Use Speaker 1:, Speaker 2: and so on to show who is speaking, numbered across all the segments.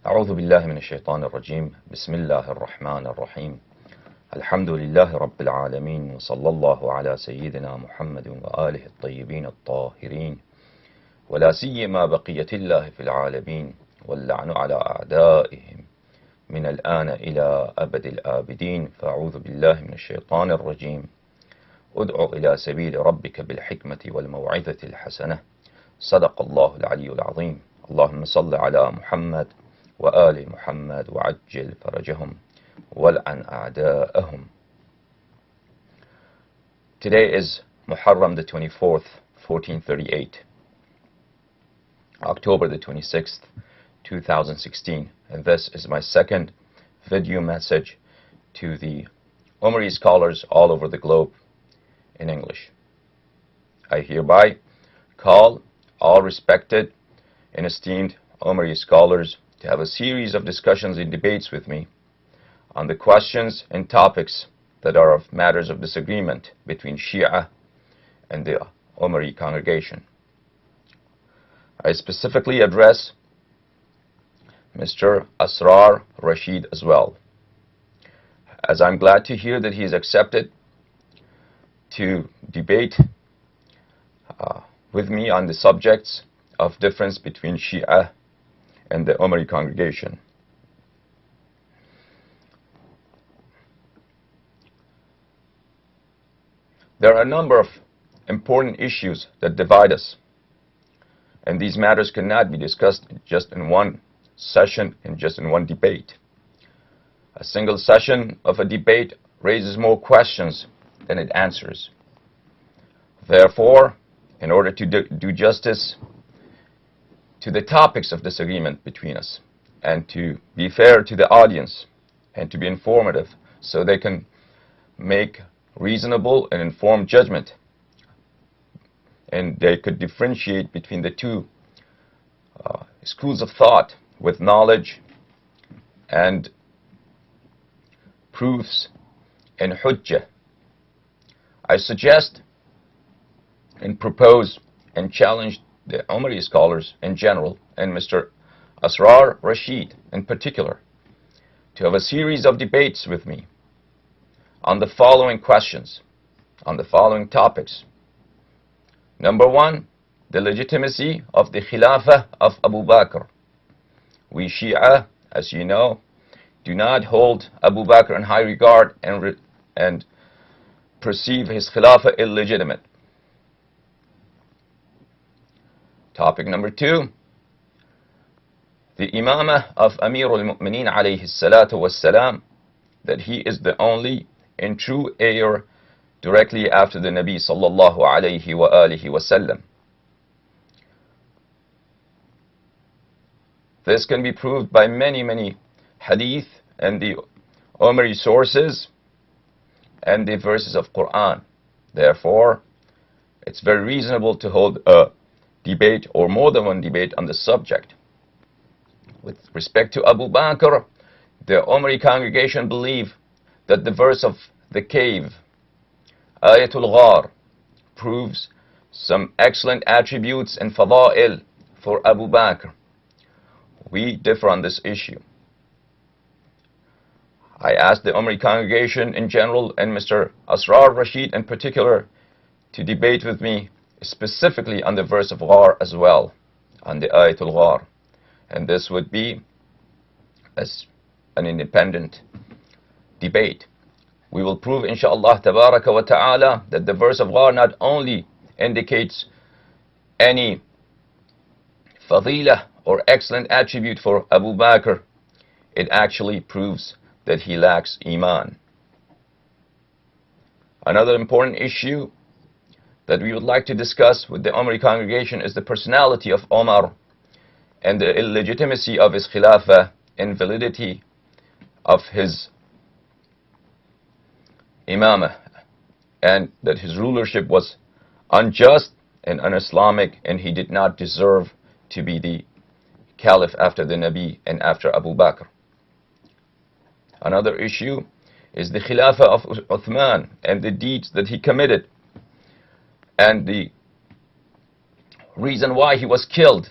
Speaker 1: أعوذ بالله من الشيطان الرجيم بسم الله الرحمن الرحيم الحمد لله رب العالمين وصلى الله على سيدنا محمد وآله الطيبين الطاهرين ولا سيما بقية الله في العالمين واللعن على أعدائهم من الآن إلى أبد الآبدين. فأعوذ بالله من الشيطان الرجيم ادع إلى سبيل ربك بالحكمة والموعظة الحسنة صدق الله العلي العظيم. اللهم صل على محمد وآل محمد وعجل فرجهم والعن أعداءهم. Today is Muharram the 24th, 1438, October the 26th, 2016, and this is my second video message to the Omari scholars all over the globe in English. I hereby call all respected and esteemed Omari scholars to have a series of discussions and debates with me on the questions and topics that are of matters of disagreement between Shia and the Omari congregation. I specifically address Mr. Asrar Rashid as well, as I'm glad to hear that he has accepted to debate with me on the subjects of difference between Shia and the Omari congregation. There are a number of important issues that divide us, and these matters cannot be discussed just in one session and just in one debate. A single session of a debate raises more questions than it answers. Therefore, in order to do justice to the topics of disagreement between us, and to be fair to the audience, and to be informative so they can make reasonable and informed judgment, and they could differentiate between the two schools of thought with knowledge and proofs and hujjah, I suggest and propose and challenge the Omari scholars in general, and Mr. Asrar Rashid in particular, to have a series of debates with me on the following questions, on the following topics. Number one, the legitimacy of the Khilafah of Abu Bakr. We Shia, as you know, do not hold Abu Bakr in high regard and perceive his Khilafah illegitimate. Topic number two, the Imamah of Amir al-Mu'mineen alayhi salatu wassalam, that he is the only and true heir directly after the Nabi sallallahu alayhi wa alihi wasallam. This can be proved by many hadith and the Omari sources and the verses of Quran. Therefore, it's very reasonable to hold a debate or more than one debate on the subject. With respect to Abu Bakr, the Omari congregation believe that the verse of the cave, Ayatul Ghar, proves some excellent attributes and fada'il for Abu Bakr. We differ on this issue. I asked the Omari congregation in general and Mr. Asrar Rashid in particular to debate with me specifically on the verse of Ghar as well, on the Ayatul Ghar, and this would be as an independent debate. We will prove inshaAllah tabaraka wa ta'ala that the verse of Ghar not only indicates any fadilah or excellent attribute for Abu Bakr, it actually proves that he lacks iman. Another important issue that we would like to discuss with the Omari congregation is the personality of Omar and the illegitimacy of his Khilafah and validity of his Imamah, and that his rulership was unjust and un-Islamic, and he did not deserve to be the Caliph after the Nabi and after Abu Bakr. Another issue is the Khilafah of Uthman and the deeds that he committed and the reason why he was killed.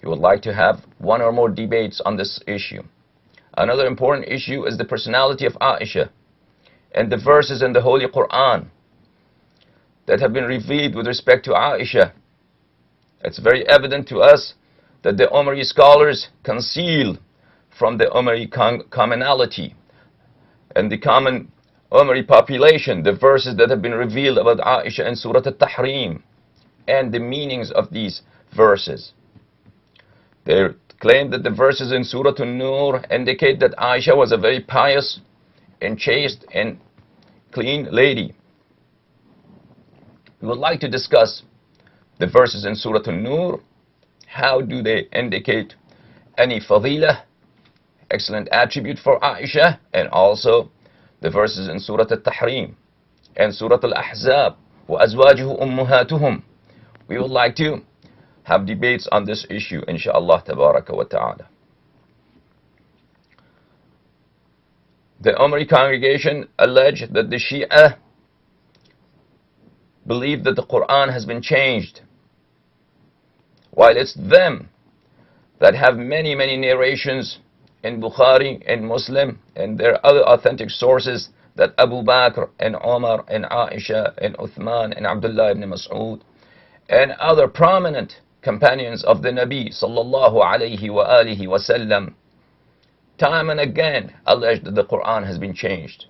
Speaker 1: He would like to have one or more debates on this issue. Another important issue is the personality of Aisha and the verses in the Holy Quran that have been revealed with respect to Aisha. It's very evident to us that the Omari scholars conceal from the Omari commonality and the common Omari population the verses that have been revealed about Aisha in Surah Al-Tahrim and the meanings of these verses. They claim that the verses in Surah An-Nur indicate that Aisha was a very pious and chaste and clean lady. We would like to discuss the verses in Surah An-Nur. How do they indicate any fadilah, excellent attribute for Aisha, and also the verses in Surah Al-Tahrim and Surah Al-Ahzab, وَأَزْوَاجُهُ أُمُّهَاتُهُمْ. We would like to have debates on this issue, inshaAllah tabaraka wa ta'ala. The Omari congregation allege that the Shia believe that the Quran has been changed, while it's them that have many narrations in Bukhari and Muslim and there are other authentic sources that Abu Bakr and Omar and Aisha and Uthman and Abdullah ibn Mas'ud and other prominent companions of the Nabi sallallahu alayhi wa alihi wasallam time and again alleged that the Quran has been changed.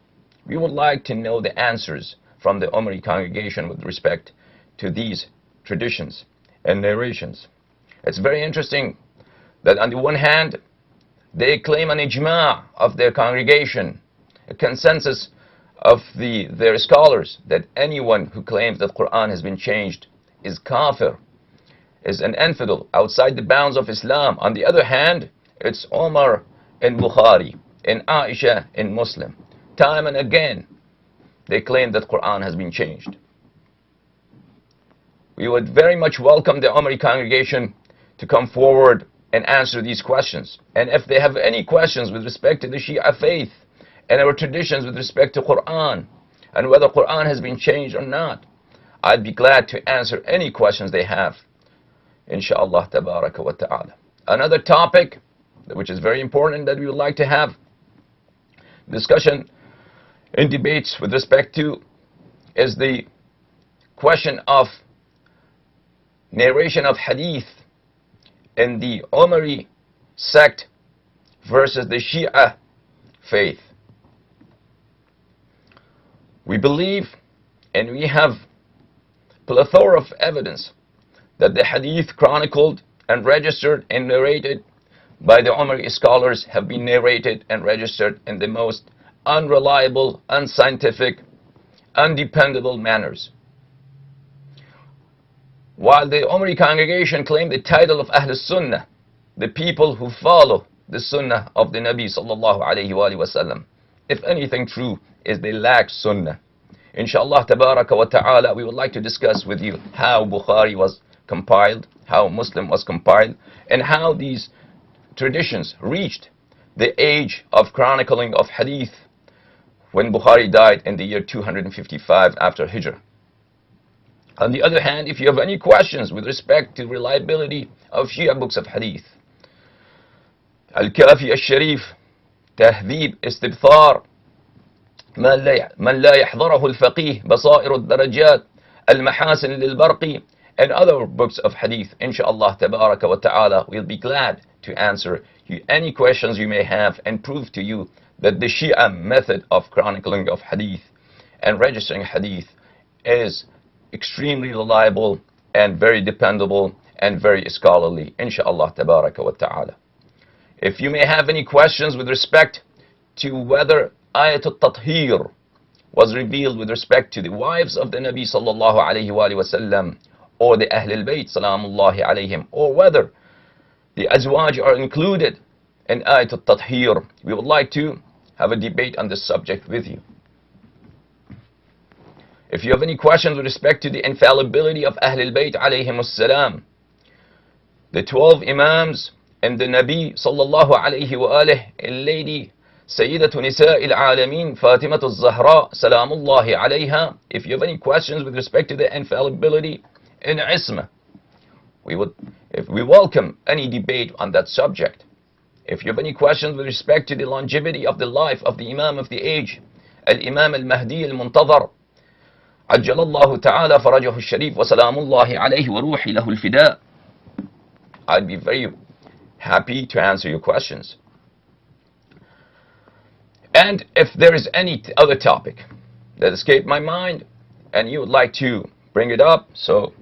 Speaker 1: We would like to know the answers from the Omari congregation with respect to these traditions and narrations. It's very interesting that on the one hand they claim an ijma' of their congregation, a consensus of their scholars, that anyone who claims that Quran has been changed is kafir, is an infidel outside the bounds of Islam. On the other hand, it's Omar in Bukhari and Aisha in Muslim. Time and again they claim that Quran has been changed. We would very much welcome the Omari congregation to come forward and answer these questions. And if they have any questions with respect to the Shia faith and our traditions with respect to Quran and whether Quran has been changed or not, I'd be glad to answer any questions they have, inshaAllah tabaraka wa ta'ala. Another topic which is very important that we would like to have discussion and debates with respect to is the question of narration of hadith in the Omari sect versus the Shia faith. We believe and we have plethora of evidence that the hadith chronicled and registered and narrated by the Omari scholars have been narrated and registered in the most unreliable, unscientific, undependable manners. While the Omari congregation claim the title of Ahl Sunnah, the people who follow the Sunnah of the Nabi sallallahu alayhi wa sallam, if anything true is they lack Sunnah. Inshallah tabaraka wa ta'ala, we would like to discuss with you how Bukhari was compiled, how Muslim was compiled, and how these traditions reached the age of chronicling of hadith when Bukhari died in the year 255 after Hijrah. On the other hand, if you have any questions with respect to reliability of Shia books of hadith, Al-Kafi al-Sharif, Tahdhib Istibthar, من لا يحضره الفقيه, بصائر الدرجات, المحاسن للبرقي, and other books of hadith, inshallah tabaraka wa ta'ala, we'll be glad to answer any questions you may have and prove to you that the Shia method of chronicling of hadith and registering hadith is extremely reliable and very dependable and very scholarly, inshallah tabaraka wa ta'ala. If you may have any questions with respect to whether Ayat al-Tathir was revealed with respect to the wives of the Nabi sallallahu alayhi wa sallam or the Ahl al-Bayt salamullahi alayhim, or whether the Azwaj are included in Ayat al-Tathir, we would like to have a debate on this subject with you. If you have any questions with respect to the infallibility of Ahl al-Bayt alayhim as-salam, the 12 Imams and the Nabi sallallahu alayhi wa alihi, a lady Sayyidatu Nisa'il Alameen Fatimatu Zahra salamullahi alayha, if you have any questions with respect to the infallibility and isma if we welcome any debate on that subject. If you have any questions with respect to the longevity of the life of the Imam of the age, Al-Imam Al-Mahdi Al-Muntazar, عجل الله تعالى فرجه الشريف وسلام الله عليه وروحي له الفداء, I'd be very happy to answer your questions. And if there is any other topic that escaped my mind and you would like to bring it up, so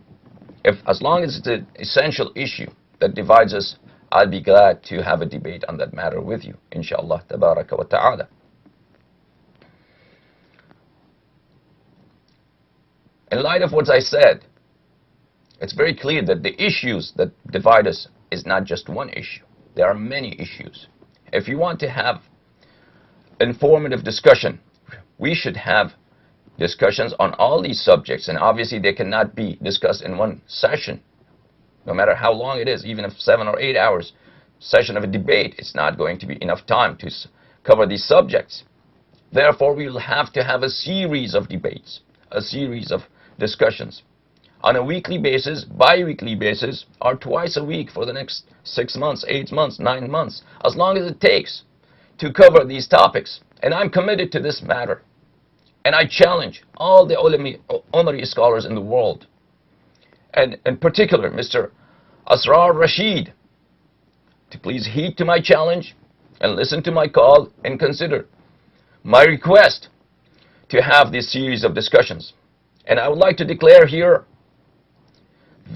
Speaker 1: as long as it's an essential issue that divides us, I'll be glad to have a debate on that matter with you, inshallah tabaraka wa ta'ala. In light of what I said, it's very clear that the issues that divide us is not just one issue. There are many issues. If you want to have informative discussion, we should have discussions on all these subjects, and obviously they cannot be discussed in one session, no matter how long it is. Even if 7 or 8 hours session of a debate, it's not going to be enough time to cover these subjects. Therefore, we will have to have a series of debates, a series of discussions on a weekly basis, bi-weekly basis, or twice a week for the next 6 months, 8 months, 9 months, as long as it takes to cover these topics. And I'm committed to this matter. And I challenge all the Omari scholars in the world, and in particular Mr. Asrar Rashid, to please heed to my challenge and listen to my call and consider my request to have this series of discussions. And I would like to declare here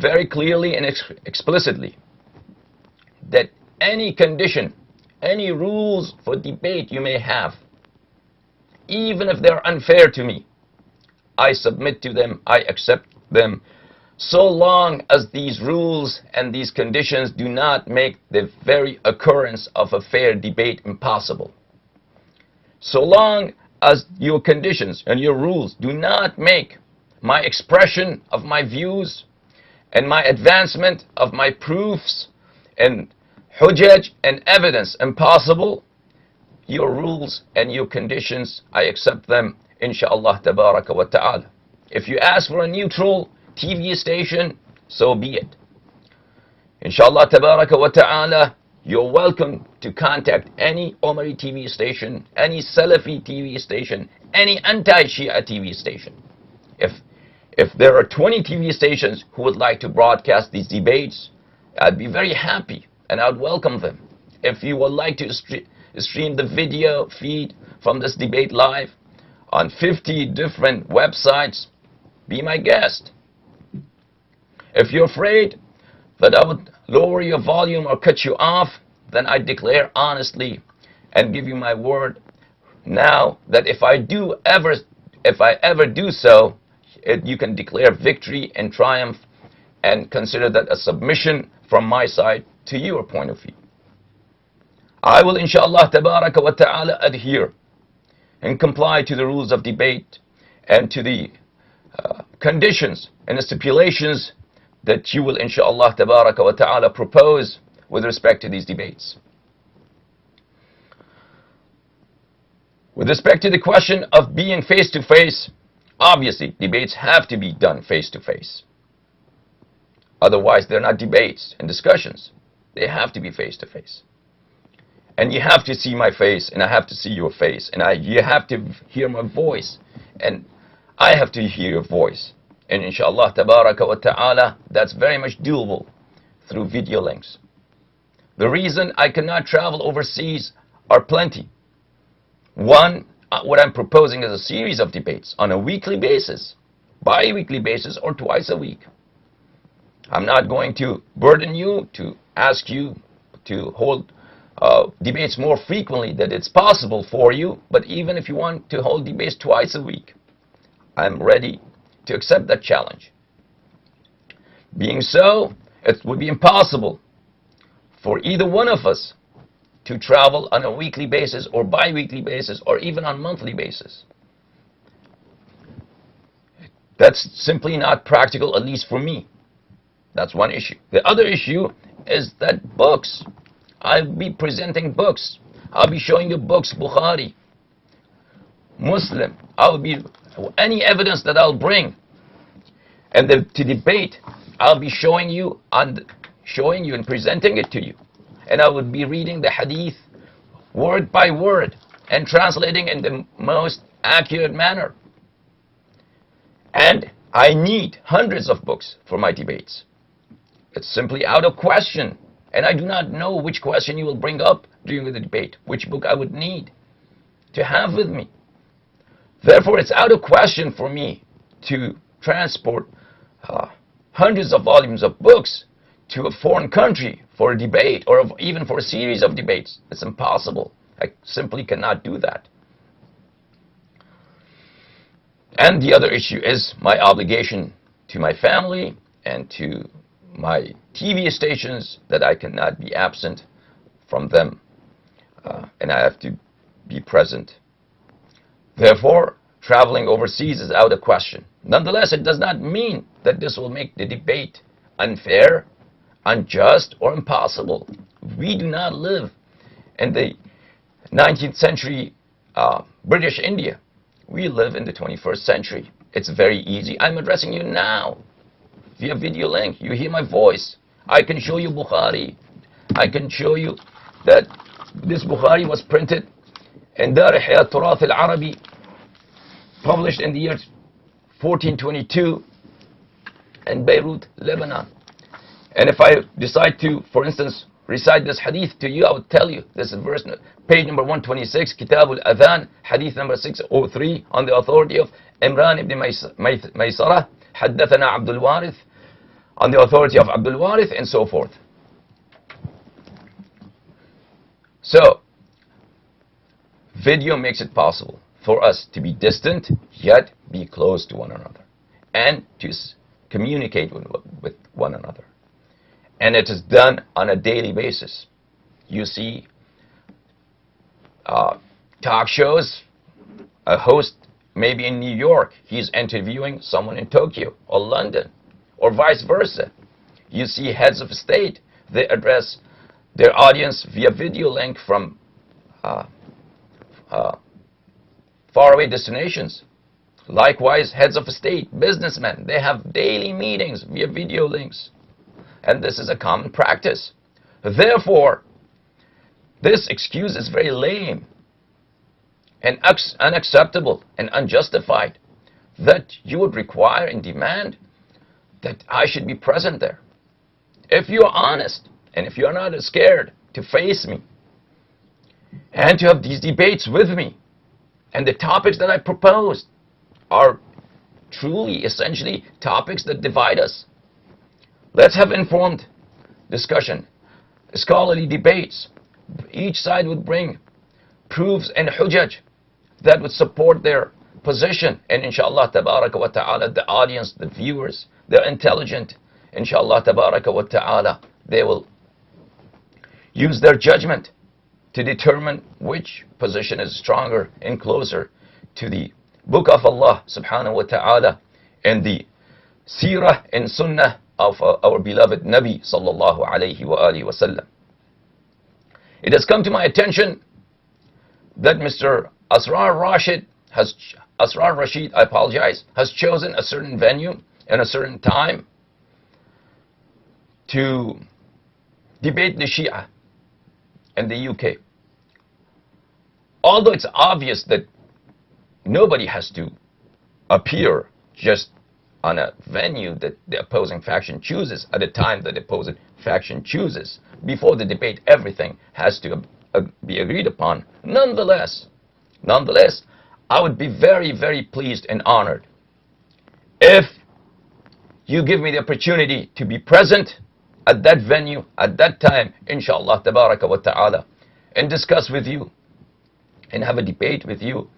Speaker 1: very clearly and explicitly that any condition, any rules for debate you may have, even if they're unfair to me, I submit to them, I accept them, so long as these rules and these conditions do not make the very occurrence of a fair debate impossible. So long as your conditions and your rules do not make my expression of my views and my advancement of my proofs and hujjaj and evidence impossible, your rules and your conditions, I accept them, inshallah tabaraka wa ta'ala. If you ask for a neutral TV station, so be it. Inshallah tabaraka wa ta'ala, you're welcome to contact any Omari TV station, any Salafi TV station, any anti-Shia TV station. If there are 20 TV stations who would like to broadcast these debates, I'd be very happy and I'd welcome them. If you would like to stream the video feed from this debate live on 50 different websites, be my guest. If you're afraid that I would lower your volume or cut you off, then I declare honestly and give you my word now that if I ever do so, you can declare victory and triumph and consider that a submission from my side to your point of view. I will inshallah tabaraka wa ta'ala adhere and comply to the rules of debate and to the conditions and the stipulations that you will inshallah tabaraka wa ta'ala propose with respect to these debates. With respect to the question of being face to face, obviously debates have to be done face to face. Otherwise they're not debates and discussions. They have to be face to face. And you have to see my face, and I have to see your face, and you have to hear my voice, and I have to hear your voice. And inshallah tabaraka wa ta'ala, that's very much doable through video links. The reason I cannot travel overseas are plenty. One, what I'm proposing is a series of debates on a weekly basis, bi-weekly basis, or twice a week. I'm not going to burden you to ask you to hold debates more frequently than it's possible for you, but even if you want to hold debates twice a week, I'm ready to accept that challenge. Being so, it would be impossible for either one of us to travel on a weekly basis or bi-weekly basis or even on monthly basis. That's simply not practical, at least for me. That's one issue. The other issue is that books. I'll be presenting books. I'll be showing you books, Bukhari, Muslim. I'll be any evidence that I'll bring. And to debate I'll be showing you and presenting it to you. And I would be reading the hadith word by word and translating in the most accurate manner. And I need hundreds of books for my debates. It's simply out of question. And I do not know which question you will bring up during the debate, which book I would need to have with me. Therefore, it's out of question for me to transport hundreds of volumes of books to a foreign country for a debate, or even for a series of debates. It's impossible. I simply cannot do that. And the other issue is my obligation to my family and to my TV stations, that I cannot be absent from them, and I have to be present. Therefore, traveling overseas is out of question. Nonetheless, it does not mean that this will make the debate unfair, unjust, or impossible. We do not live in the 19th century British India. We live in the 21st century. It's very easy. I'm addressing you now via video link. You hear my voice. I can show you Bukhari. I can show you that this Bukhari was printed in Dar Ihya Turath al-Arabi, published in the year 1422 in Beirut, Lebanon. And if I decide to, for instance, recite this hadith to you, I would tell you, this is verse, page number 126, Kitab al-Adhan, hadith number 603, on the authority of Imran ibn Maysarah, Haddathana Abdul Warith, on the authority of Abdul Warith, and so forth. So, video makes it possible for us to be distant, yet be close to one another, and to communicate with one another. And it is done on a daily basis. You see talk shows, a host maybe in New York, he's interviewing someone in Tokyo or London, or vice versa. You see heads of state, they address their audience via video link from faraway destinations. Likewise, heads of state, businessmen, they have daily meetings via video links. And this is a common practice. Therefore, this excuse is very lame and unacceptable and unjustified, that you would require and demand that I should be present there. If you are honest, and if you are not scared to face me and to have these debates with me, and the topics that I proposed are truly, essentially, topics that divide us, let's have informed discussion, scholarly debates. Each side would bring proofs and hujjaj that would support their position. And inshallah tabaraka wa ta'ala, the audience, the viewers, they're intelligent. Inshallah tabaraka wa ta'ala, they will use their judgment to determine which position is stronger and closer to the book of Allah subhanahu wa ta'ala and the seerah and sunnah of our beloved Nabi sallallahu alayhi wa alihi wa sallam. It has come to my attention that Mr. Asrar Rashid has chosen a certain venue and a certain time to debate the Shia in the UK. Although it's obvious that nobody has to appear just on a venue that the opposing faction chooses at a time that the opposing faction chooses. Before the debate, everything has to be agreed upon. Nonetheless, I would be very, very pleased and honored if you give me the opportunity to be present at that venue, at that time, inshallah, tabaraka wa ta'ala, and discuss with you, and have a debate with you,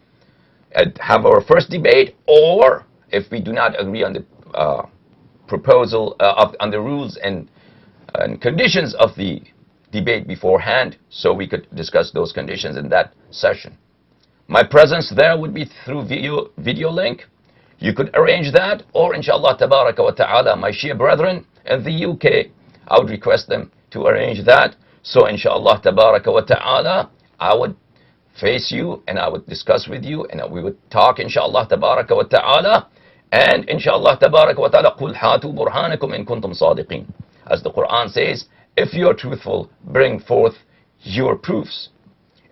Speaker 1: and have our first debate, or if we do not agree on the proposal, on the rules and conditions of the debate beforehand, so we could discuss those conditions in that session. My presence there would be through video link. You could arrange that, or inshallah tabaraka wa ta'ala, my Shia brethren in the UK, I would request them to arrange that. So inshallah tabaraka wa ta'ala, I would face you and I would discuss with you, and we would talk inshallah tabaraka wa ta'ala, And inshallah tabarak wa ta'ala, قُلْ هَاتُوا بُرْهَانَكُمْ إِن كُنْتُمْ صَادِقِينَ. As the Quran says, if you are truthful, bring forth your proofs.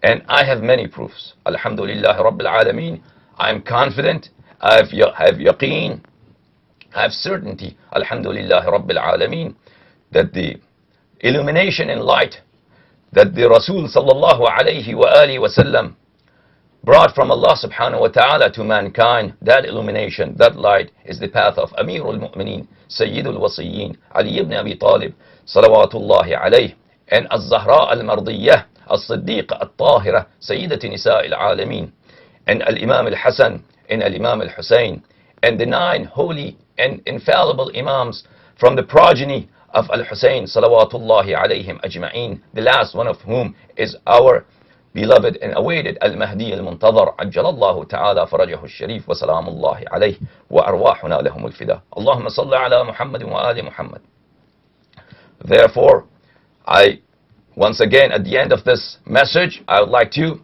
Speaker 1: And I have many proofs. Alhamdulillah Rabbil Alameen. I'm confident, I have yaqeen, I have certainty, Alhamdulillah Rabbil Alameen, that the illumination and light that the Rasul sallallahu alayhi wa alihi wa sallam brought from Allah subhanahu wa ta'ala to mankind, that illumination, that light is the path of Amirul Mu'mineen, Sayyidul Wasiyyin, Ali ibn Abi Talib, salawatullahi alayh, and Al-Zahra al-Mardiyyah, Al-Siddiqa al-Tahira, Sayyidati Nisa al-Alameen, and Al-Imam al-Hasan, and Al-Imam al-Hussein, and the 9 holy and infallible Imams from the progeny of Al-Hussein, salawatullahi alayhim ajma'een, the last one of whom is our beloved and awaited Al-Mahdi al-Muntazar, ajjalallahu ta'ala farajahu al-sharif, wa salamullahi alayh, wa arwahuna lahum al-fida. Allahumma salli ala Muhammadin wa ali Muhammad. Therefore, once again, at the end of this message, I would like to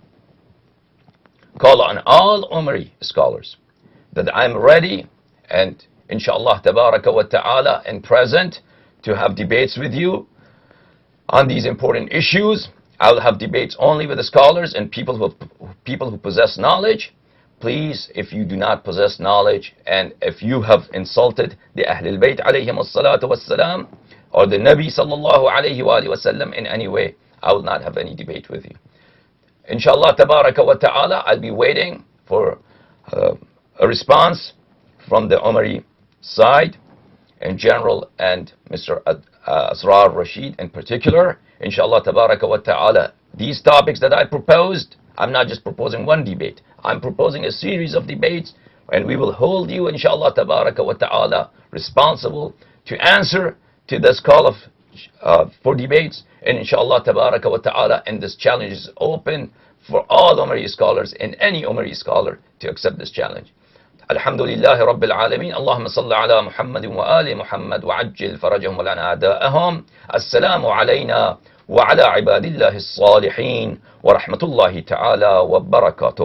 Speaker 1: call on all Omari scholars that I'm ready and inshallah tabaraka wa ta'ala and present to have debates with you on these important issues. I will have debates only with the scholars and people who possess knowledge. Please, if you do not possess knowledge and if you have insulted the Ahlul Bayt alayhim as-salatu was-salam or the Nabi sallallahu alayhi wa sallam in any way, I will not have any debate with you. Inshallah tabaraka wa ta'ala, I'll be waiting for a response from the Omari side in general and Mr. Asrar Rashid in particular. Inshallah tabaraka wa ta'ala, these topics that I proposed, I'm not just proposing one debate, I'm proposing a series of debates, and we will hold you inshallah tabaraka wa ta'ala responsible to answer to this call for debates. And inshallah tabaraka wa ta'ala, and this challenge is open for all Omari scholars and any Omari scholar to accept this challenge. Alhamdulillah Rabbil Alameen. Allahumma salli ala Muhammadin wa ali Muhammad wa ajjil farajahum wa lana a'da'ahum. Assalamu alayna wa ala ibadillahi as-salihin wa rahmatullahi ta'ala wa barakatuh.